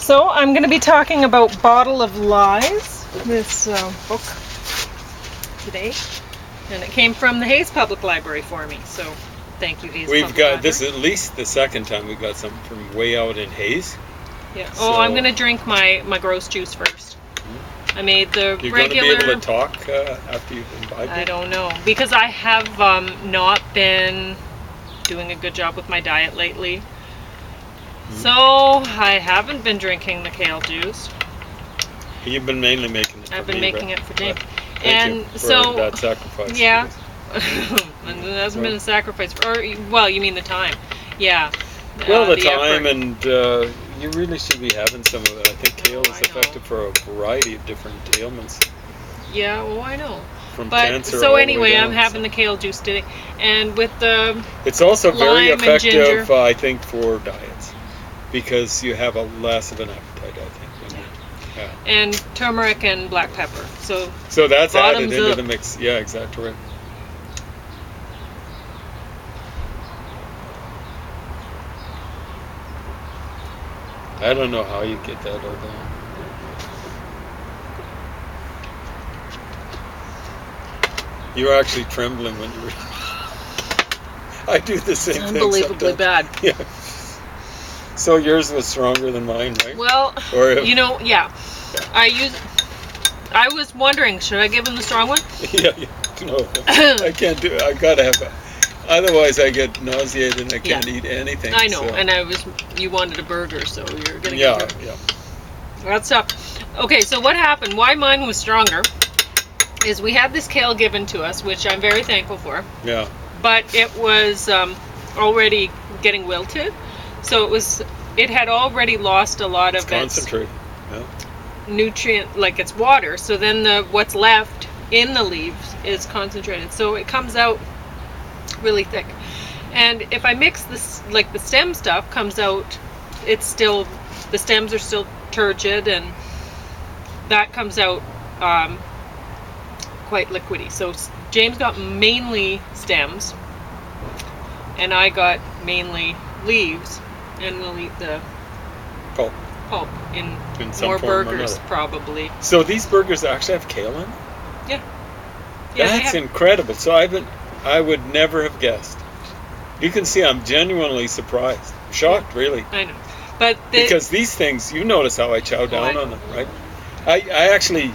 So I'm going to be talking about Bottle of Lies, this book today, and it came from the Hayes Public Library for me, so thank you, Hayes We've Public got Library. this at least the second time we got something from way out in Hayes. Yeah. So, I'm going to drink my gross juice first. I made the you're regular... going to be able to talk after you've imbibed it? I don't know, because I have not been doing a good job with my diet lately. So I haven't been drinking the kale juice. You've been mainly making it for I've been me, making right? it for James. Thank you for that sacrifice. Yeah. And it hasn't been a sacrifice. Well, you mean the time. Yeah. Well, the time, effort. and you really should be having some of it. I think kale is effective for a variety of different ailments. Yeah, well, I know. From but cancer so all anyway, the way down, I'm having the kale juice today, and with the it's also very lime and ginger. effective, I think, for diets, because you have a less of an appetite, I think. And turmeric and black pepper. So that's added into up. the mix. Yeah, exactly right. I don't know how you get that all down. You were actually trembling when you were... I do the same thing. Unbelievably bad. Yeah. So yours was stronger than mine, right? Well, yeah. I was wondering, should I give him the strong one? Yeah. No, I can't do it. I gotta have it. Otherwise, I get nauseated and I can't eat anything. I know, so. and you wanted a burger, so you're gonna get a burger. Yeah. That's tough. Okay, so what happened? Why mine was stronger is we had this kale given to us, which I'm very thankful for. Yeah. But it was already getting wilted, so it had already lost a lot of its concentrate. Yeah. Nutrient, like it's water. So then what's left in the leaves is concentrated, so it comes out really thick. And if I mix this, like the stem stuff comes out, the stems are still turgid, and that comes out quite liquidy. So James got mainly stems, and I got mainly leaves, and we'll eat the pulp in some more form burgers probably. So these burgers actually have kale in them? Yeah. That's incredible. So I would never have guessed. You can see I'm genuinely surprised. Shocked, really. I know. But because these things, you notice how I chow down on them, right? I actually,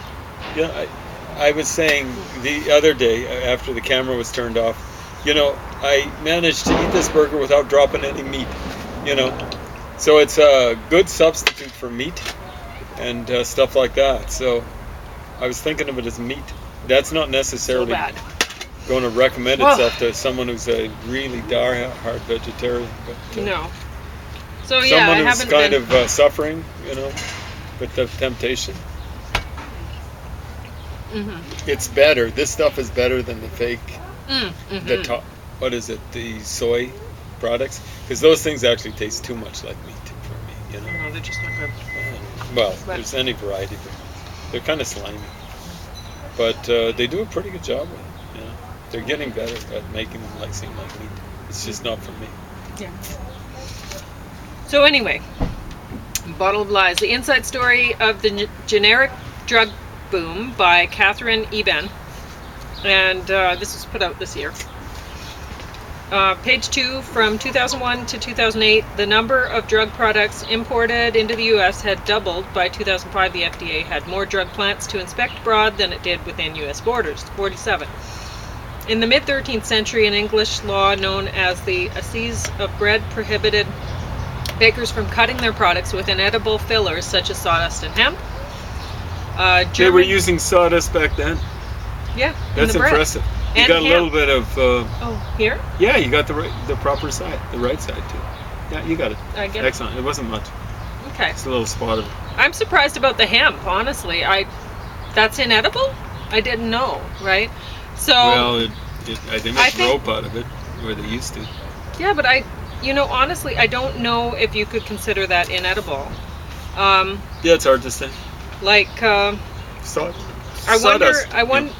I was saying the other day after the camera was turned off, I managed to eat this burger without dropping any meat, So it's a good substitute for meat and stuff like that. So I was thinking of it as meat. That's not necessarily going to recommend itself to someone who's a really hard vegetarian. But, no. So someone who's kind of suffering, with the temptation. Mm-hmm. It's better. This stuff is better than the fake. Mm-hmm. What is it? The soy products, because those things actually taste too much like meat for me. No, they're just not good. Well, there's any variety, but they're kind of slimy. But they do a pretty good job with it. They're getting better at making them seem like meat. It's just not for me. Yeah. So anyway, Bottle of Lies: The Inside Story of the Generic Drug Boom by Katherine Eban, and this was put out this year. Page 2, from 2001 to 2008, the number of drug products imported into the U.S. had doubled. By 2005, the FDA had more drug plants to inspect abroad than it did within U.S. borders, 47. In the mid-13th century, an English law known as the Assize of Bread prohibited bakers from cutting their products with inedible fillers such as sawdust and hemp. They were using sawdust back then? Yeah. That's impressive. You got a little bit of... here? Yeah, you got the proper side, the right side too. Yeah, you got it. I get Excellent. It wasn't much. Okay. It's a little spot of it. I'm surprised about the hemp, honestly. That's inedible? I didn't know, right? So... Well, they make rope out of it, where they used to. Yeah, but honestly, I don't know if you could consider that inedible. Yeah, it's hard to say. Like...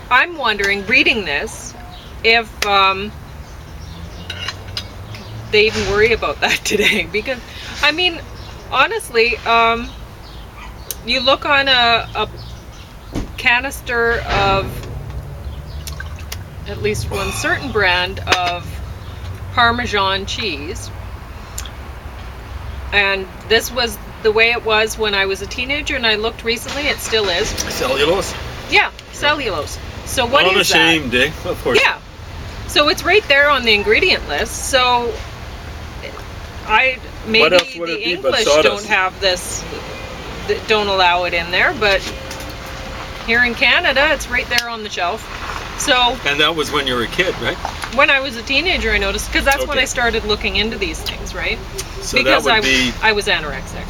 I'm wondering, reading this, if they even worry about that today. Because, honestly, you look on a canister of at least one certain brand of Parmesan cheese, and this was the way it was when I was a teenager, and I looked recently, it still is. Cellulose. Yeah, cellulose. So what is that? Unashamed, eh? Of course. Yeah. So it's right there on the ingredient list. So maybe What else would the it be but English sawdust? don't have this, don't allow it in there, but here in Canada, it's right there on the shelf. So And that was when you were a kid, right? when I was a teenager, I noticed, because that's when Okay. I started looking into these things, right? So Because that would be I was anorexic.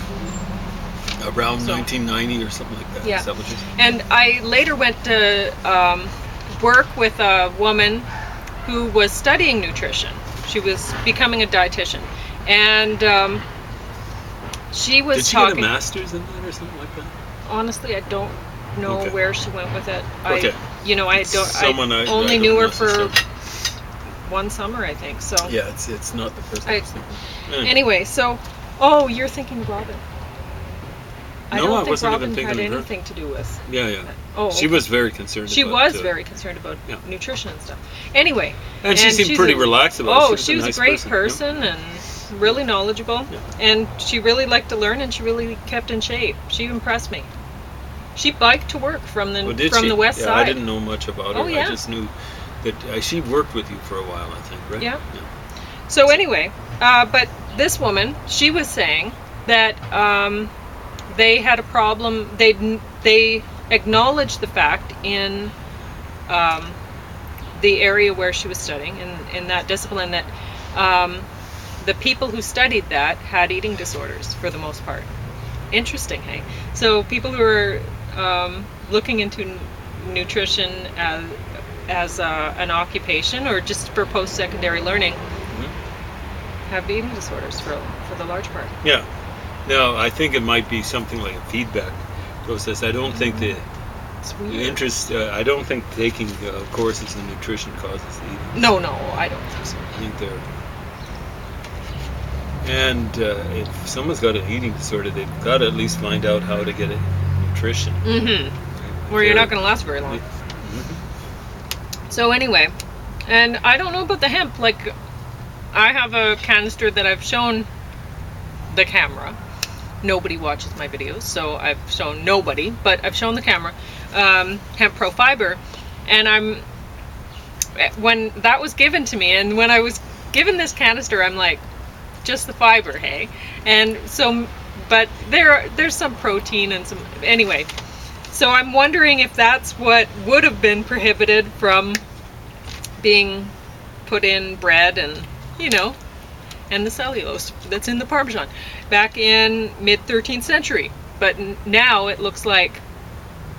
around So- 1990 or something like that. Yeah. Is that what you And I later went to work with a woman who was studying nutrition. She was becoming a dietitian. And she was Did she talking. get a master's in that or something like that? Honestly, I don't know Okay. where she went with it. Okay. Someone I I only don't knew her for necessarily- one summer, I think. So Yeah, it's not the person. I was thinking. anyway, so you're thinking of Robin. I No, don't I think wasn't Robin even thinking had of her. anything to do with. Yeah, yeah. Oh, She okay. was very concerned. She about, was very concerned about yeah. nutrition and stuff. Anyway, And she seemed she's pretty relaxed about it. Oh, was she was nice a great yeah. person and really knowledgeable, Yeah. and she really liked to learn, and she really kept in shape. She impressed me. She biked to work from the Oh, did from she? the west yeah, side. I didn't know much about her. Oh, yeah. I just knew that she worked with you for a while, I think, right? Yeah. So anyway, but this woman, she was saying that they had a problem. They acknowledged the fact in the area where she was studying, in that discipline, that the people who studied that had eating disorders for the most part. Interesting, hey? So people who are looking into nutrition as an occupation or just for post-secondary learning have eating disorders for the large part. Yeah. Now, I think it might be something like a feedback process. I don't think It's the weird. interest, I don't think taking courses in nutrition causes the eating. No, I don't think so. I think they're. And if someone's got an eating disorder, they've got to at least find out how to get it nutrition. Mm-hmm. Or you're not going to last very long. So anyway, and I don't know about the hemp. Like, I have a canister that I've shown the camera. Nobody watches my videos, so I've shown nobody, but I've shown the camera hemp pro fiber, and when that was given to me, and when I was given this canister, I'm like, just the fiber, hey? And so, but there's some protein and some, anyway. So I'm wondering if that's what would have been prohibited from being put in bread and, and the cellulose that's in the Parmesan back in mid-13th century. But now it looks like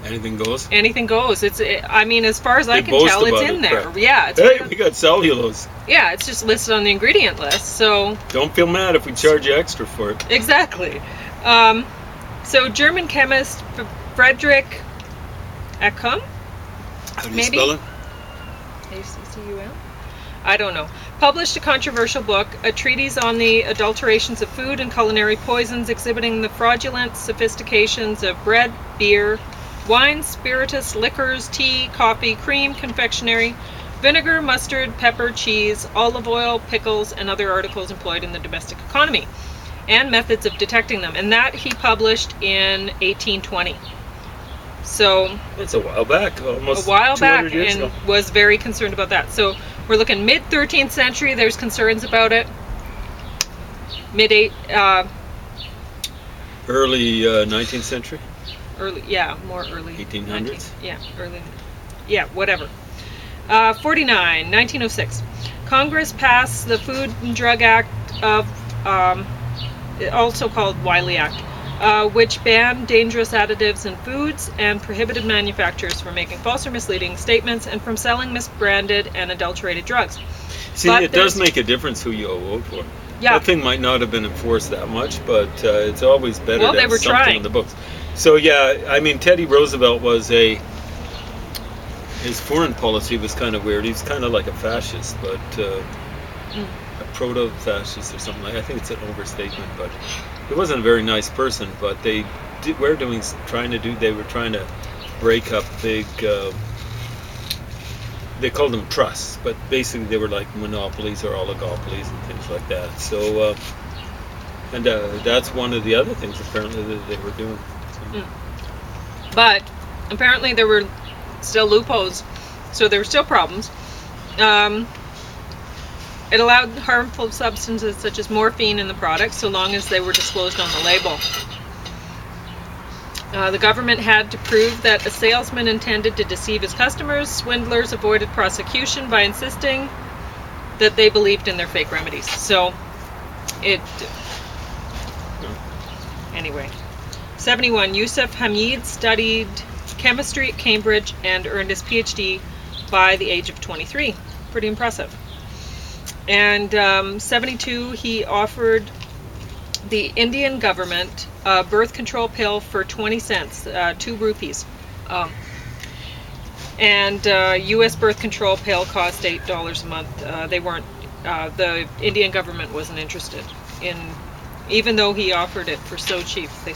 Anything goes. anything goes. I mean, as far as I They can tell, boast it's about in it, there. crap. Yeah, it's Hey, we got cellulose. yeah, it's just listed on the ingredient list. So Don't feel mad if we charge you extra for it. exactly. So German chemist Frederick Eckham, How do you Maybe. spell it? ACCUM? I don't know, published a controversial book, a treatise on the adulterations of food and culinary poisons, exhibiting the fraudulent sophistications of bread, beer, wine, spirituous, liquors, tea, coffee, cream, confectionery, vinegar, mustard, pepper, cheese, olive oil, pickles, and other articles employed in the domestic economy, and methods of detecting them. And that he published in 1820. So It's a while back, almost a while 200 back, years and ago. was very concerned about that. So we're looking mid-13th century. There's concerns about it. Early 19th century. More early. 1800s? 19 Yeah, early. Yeah, whatever. 1906. Congress passed the Food and Drug Act of, also called Wiley Act, which banned dangerous additives in foods and prohibited manufacturers from making false or misleading statements and from selling misbranded and adulterated drugs. See, But it does there's- make a difference who you vote for. Yeah. That thing might not have been enforced that much, but it's always better Well, to they have were something trying. in the books. So yeah, I mean, Teddy Roosevelt was his foreign policy was kind of weird. He's kind of like a fascist, but a proto-fascist or something like. I think it's an overstatement, but he wasn't a very nice person. But they trying to do. They were trying to break up big. They called them trusts, but basically they were like monopolies or oligopolies and things like that. So, and that's one of the other things apparently that they were doing. So. But apparently there were still loopholes, so there were still problems. It allowed harmful substances such as morphine in the products so long as they were disclosed on the label. The government had to prove that a salesman intended to deceive his customers. Swindlers avoided prosecution by insisting that they believed in their fake remedies. So, anyway. 71. Yusuf Hamid studied chemistry at Cambridge and earned his PhD by the age of 23. Pretty impressive. And 72, he offered the Indian government a birth control pill for 20 cents, 2 rupees. And U.S. birth control pill cost $8 a month. They weren't, the Indian government wasn't interested in, even though he offered it for so cheap, they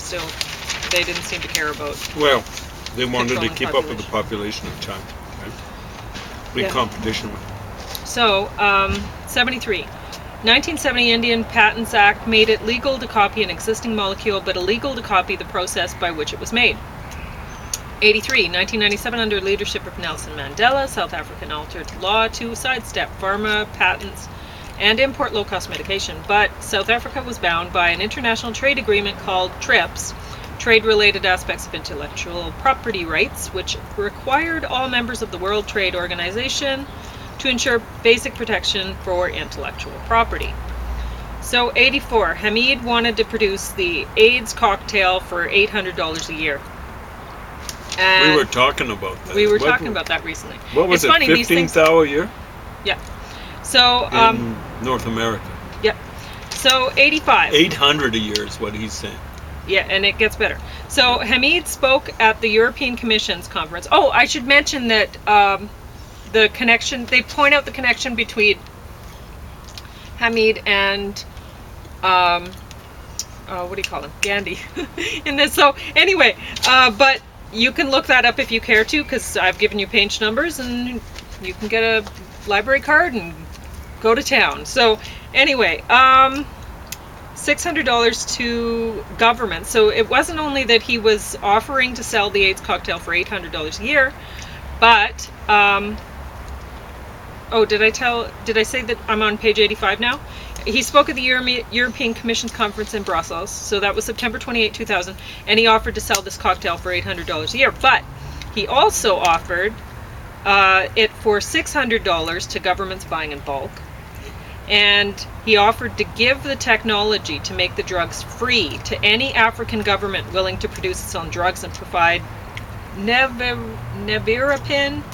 didn't seem to care about. Well, they wanted to keep up with the population of China, right? Big competition with. So, 73. 1970 Indian Patents Act made it legal to copy an existing molecule, but illegal to copy the process by which it was made. 83. 1997, under leadership of Nelson Mandela, South Africa altered law to sidestep pharma patents and import low-cost medication, but South Africa was bound by an international trade agreement called TRIPS, Trade-Related Aspects of Intellectual Property Rights, which required all members of the World Trade Organization to ensure basic protection for intellectual property. So 84, Hamid wanted to produce the AIDS cocktail for $800 a year. And we were talking about that. We were talking about that recently. What was it's it, funny, 15,000 a year? Yeah. So, in North America. Yeah. So 85. 800 a year is what he's saying. Yeah, and it gets better. So Hamid spoke at the European Commission's conference. Oh, I should mention that the connection, they point out the connection between Hamid and what do you call him? Gandhi in this. So anyway, but you can look that up if you care to, because I've given you page numbers and you can get a library card and go to town. So anyway, $600 to government. So it wasn't only that he was offering to sell the AIDS cocktail for $800 a year, but did I say that I'm on page 85 now? He spoke at the European Commission's conference in Brussels, so that was September 28, 2000, and he offered to sell this cocktail for $800 a year, but he also offered it for $600 to governments buying in bulk, and he offered to give the technology to make the drugs free to any African government willing to produce its own drugs and provide nevirapine,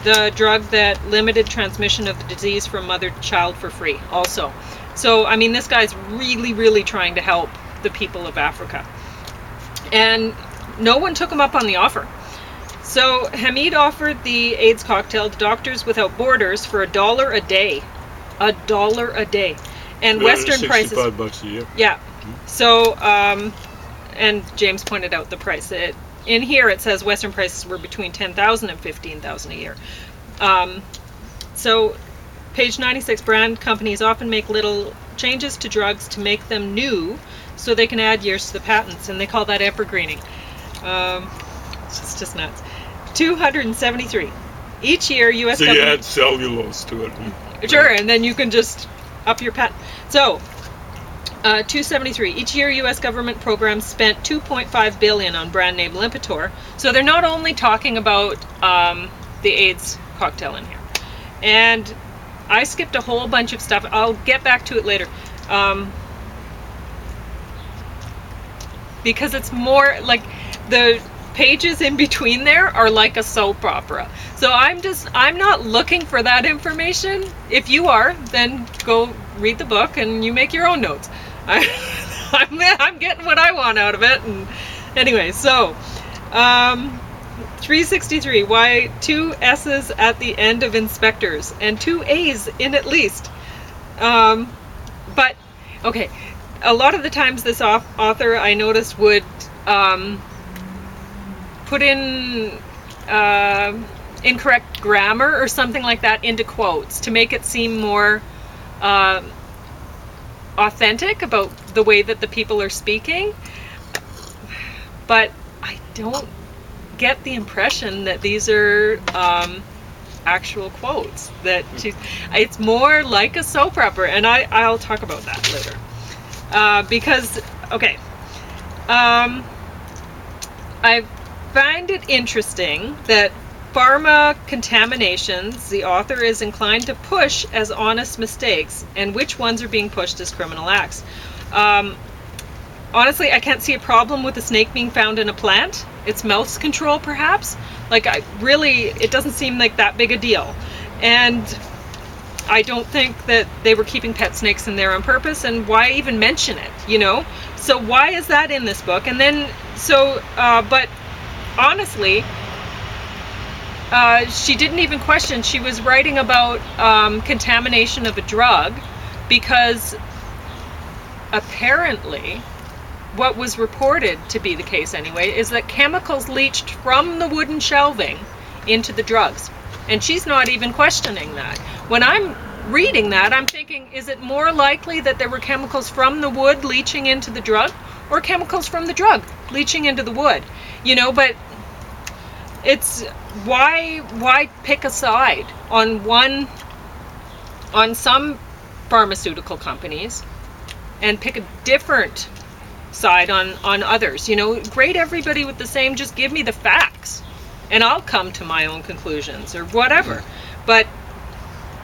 the drug that limited transmission of the disease from mother to child, for free also. So, I mean, this guy's really, really trying to help the people of Africa. And no one took him up on the offer. So Hamid offered the AIDS cocktail to Doctors Without Borders for $1 a day. $1 a day. And Western prices... $65 a year. Yeah. So, and James pointed out the price. In here it says Western prices were between $10,000 and $15,000 a year. So, page 96, brand companies often make little changes to drugs to make them new so they can add years to the patents, and they call that evergreening. It's just nuts. 273. Each year, U.S. So government... you add cellulose to it. Sure, and then you can just up your patent. So, 273. Each year, U.S. government programs spent $2.5 billion on brand name Lipitor. So they're not only talking about the AIDS cocktail in here. And I skipped a whole bunch of stuff. I'll get back to it later. Because it's more like the pages in between there are like a soap opera. So I'm not looking for that information. If you are, then go read the book and you make your own notes. I'm getting what I want out of it. And anyway, so 363. Why 2 S's at the end of inspectors and 2 A's in at least? But okay, a lot of the times this author I noticed would put in incorrect grammar or something like that into quotes to make it seem more authentic about the way that the people are speaking. But I don't get the impression that these are actual quotes. That it's more like a soap opera, and I'll talk about that later. Because, okay, I find it interesting that pharma contaminations, the author is inclined to push as honest mistakes, and which ones are being pushed as criminal acts. Honestly, I can't see a problem with a snake being found in a plant. It's mouse control, perhaps. Like, it doesn't seem like that big a deal. And I don't think that they were keeping pet snakes in there on purpose, and why even mention it, you know? So why is that in this book? And then, but honestly, she didn't even question. She was writing about contamination of a drug, because apparently what was reported to be the case anyway is that chemicals leached from the wooden shelving into the drugs, and she's not even questioning that. When I'm reading that, I'm thinking, is it more likely that there were chemicals from the wood leaching into the drug, or chemicals from the drug leaching into the wood? You know, but it's why pick a side on some pharmaceutical companies and pick a different side on others? You know, grade everybody with the same, just give me the facts and I'll come to my own conclusions or whatever. But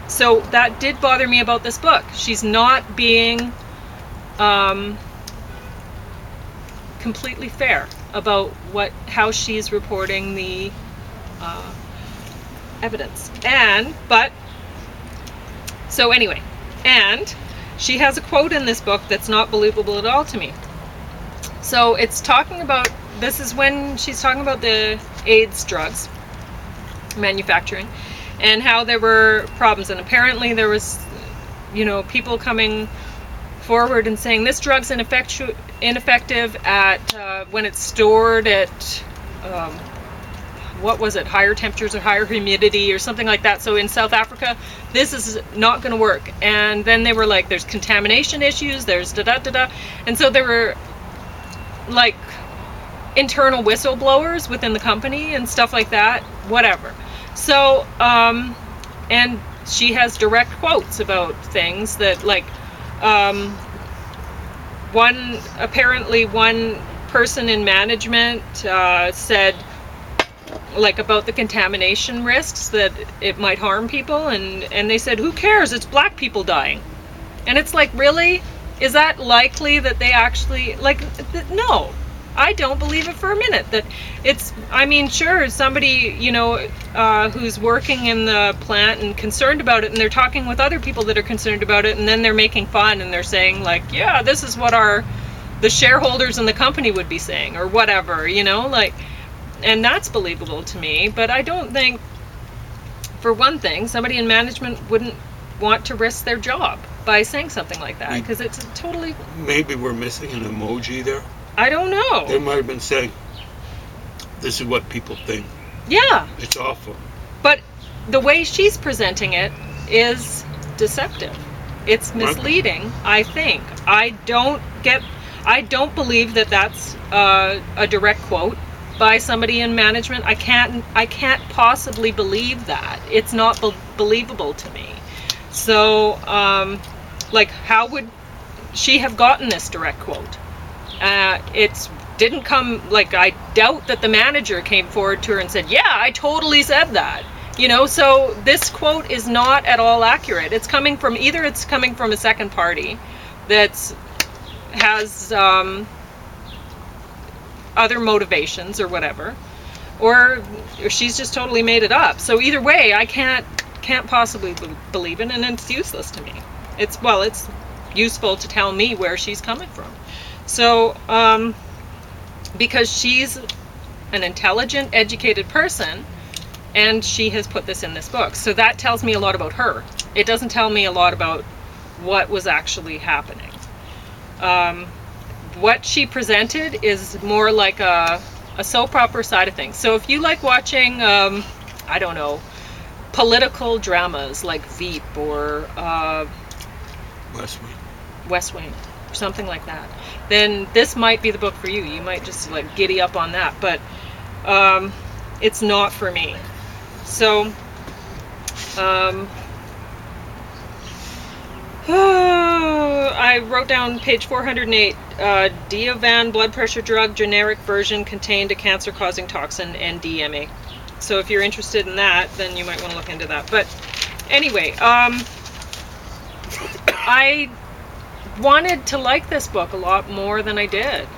so that did bother me about this book. She's not being completely fair about how she's reporting the evidence. And she has a quote in this book that's not believable at all to me. So it's talking about, this is when she's talking about the AIDS drugs manufacturing and how there were problems, and apparently there was, you know, people coming forward and saying this drug's ineffective at when it's stored at what was it, higher temperatures or higher humidity or something like that. So in South Africa, this is not going to work. And then they were like, there's contamination issues, there's da-da-da-da. And so there were like internal whistleblowers within the company and stuff like that, whatever. So, and she has direct quotes about things that, like, one person in management said, like, about the contamination risks, that it might harm people, and they said, who cares, it's black people dying. And it's like, really? Is that likely that they actually, like, no, I don't believe it for a minute. That it's, I mean, sure, somebody, you know, who's working in the plant and concerned about it, and they're talking with other people that are concerned about it, and then they're making fun and they're saying, like, yeah, this is what the shareholders in the company would be saying, or whatever, you know, like, and that's believable to me. But I don't think, for one thing, somebody in management wouldn't want to risk their job by saying something like that, because it's totally... Maybe we're missing an emoji there. I don't know. They might have been saying, this is what people think. Yeah. It's awful. But the way she's presenting it is deceptive. It's misleading, I think. I don't believe that that's a direct quote by somebody in management. I can't possibly believe that. It's not believable to me. So, like, how would she have gotten this direct quote? It didn't come, like, I doubt that the manager came forward to her and said, yeah, I totally said that. You know, so this quote is not at all accurate. It's coming from a second party that has other motivations or whatever, or she's just totally made it up. So either way, I can't possibly believe it, and it's useless to me. It's useful to tell me where she's coming from. So, because she's an intelligent, educated person, and she has put this in this book. So that tells me a lot about her. It doesn't tell me a lot about what was actually happening. what she presented is more like a soap opera side of things. So if you like watching, I don't know, political dramas like Veep or West Wing, something like that, then this might be the book for you. You might just like giddy up on that, but it's not for me. So I wrote down page 408, Diovan blood pressure drug, generic version, contained a cancer-causing toxin, NDMA. So if you're interested in that, then you might want to look into that. But anyway, I wanted to like this book a lot more than I did.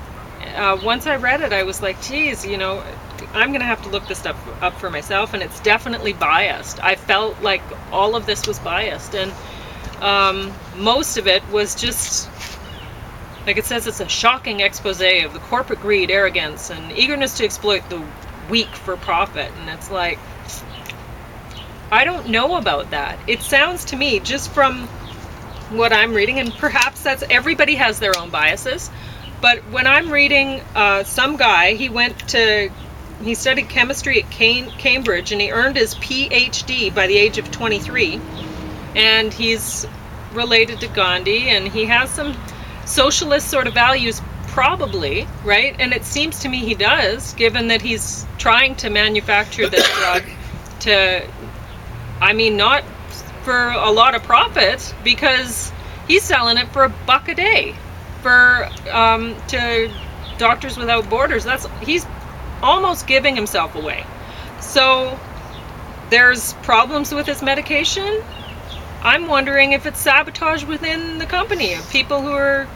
Once I read it, I was like, geez, you know, I'm going to have to look this stuff up for myself, and it's definitely biased. I felt like all of this was biased, and most of it was just, like it says, it's a shocking expose of the corporate greed, arrogance, and eagerness to exploit the weak for profit. And it's like, I don't know about that. It sounds to me, just from what I'm reading, and perhaps that's, everybody has their own biases, but when I'm reading some guy, he studied chemistry at Cambridge, and he earned his PhD by the age of 23, and he's related to Gandhi, and he has some socialist sort of values, probably, right? And it seems to me he does, given that he's trying to manufacture this drug to, I mean, not for a lot of profit, because he's selling it for $1 a day for to Doctors Without Borders. He's almost giving himself away. So there's problems with his medication. I'm wondering if it's sabotage within the company of people who are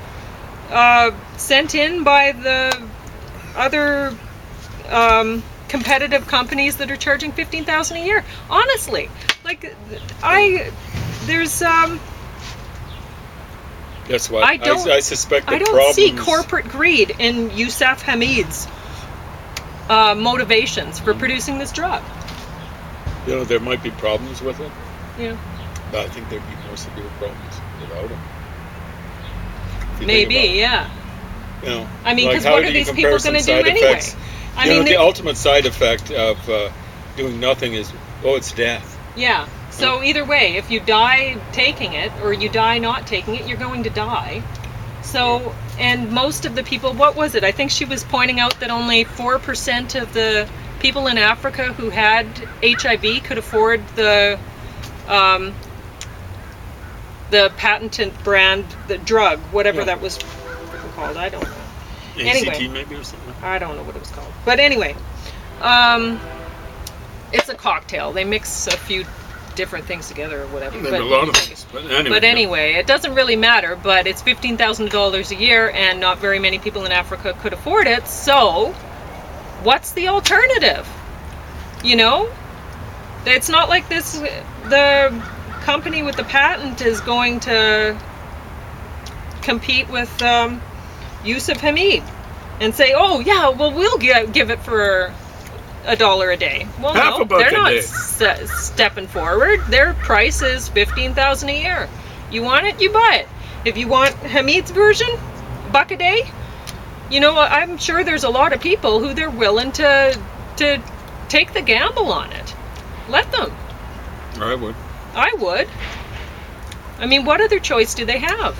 sent in by the other competitive companies that are charging $15,000 a year. Honestly, like there's Guess what? I suspect the I don't problems... see corporate greed in Yousaf Hamid's motivations for producing this drug. You know, there might be problems with it. Yeah. But I think there'd be more severe problems without it. Maybe, yeah. You know, I mean, like, because how what do are you these compare people some going to do side anyway? effects? I You know, mean, the ultimate side effect of doing nothing is, it's death. yeah. So either way, if you die taking it or you die not taking it, you're going to die. So, and most of the people, what was it? I think she was pointing out that only 4% of the people in Africa who had HIV could afford the patented brand, the drug, whatever that was called. I don't know. ACT Anyway, maybe or something? I don't know what it was called. But anyway, it's a cocktail. They mix a few different things together or whatever. Maybe a lot of things. But anyway, it doesn't really matter. But it's $15,000 a year, and not very many people in Africa could afford it. So, what's the alternative? You know, it's not like the company with the patent is going to compete with Yousaf Hamid and say, oh yeah, well, we'll give it for $1 a day. Well, no, they're not stepping forward. Their price is $15,000 a year. You want it, you buy it. If you want Hamid's version, $1 a day, you know, I'm sure there's a lot of people who they're willing to take the gamble on it. Let them. I would. I would. I mean, what other choice do they have?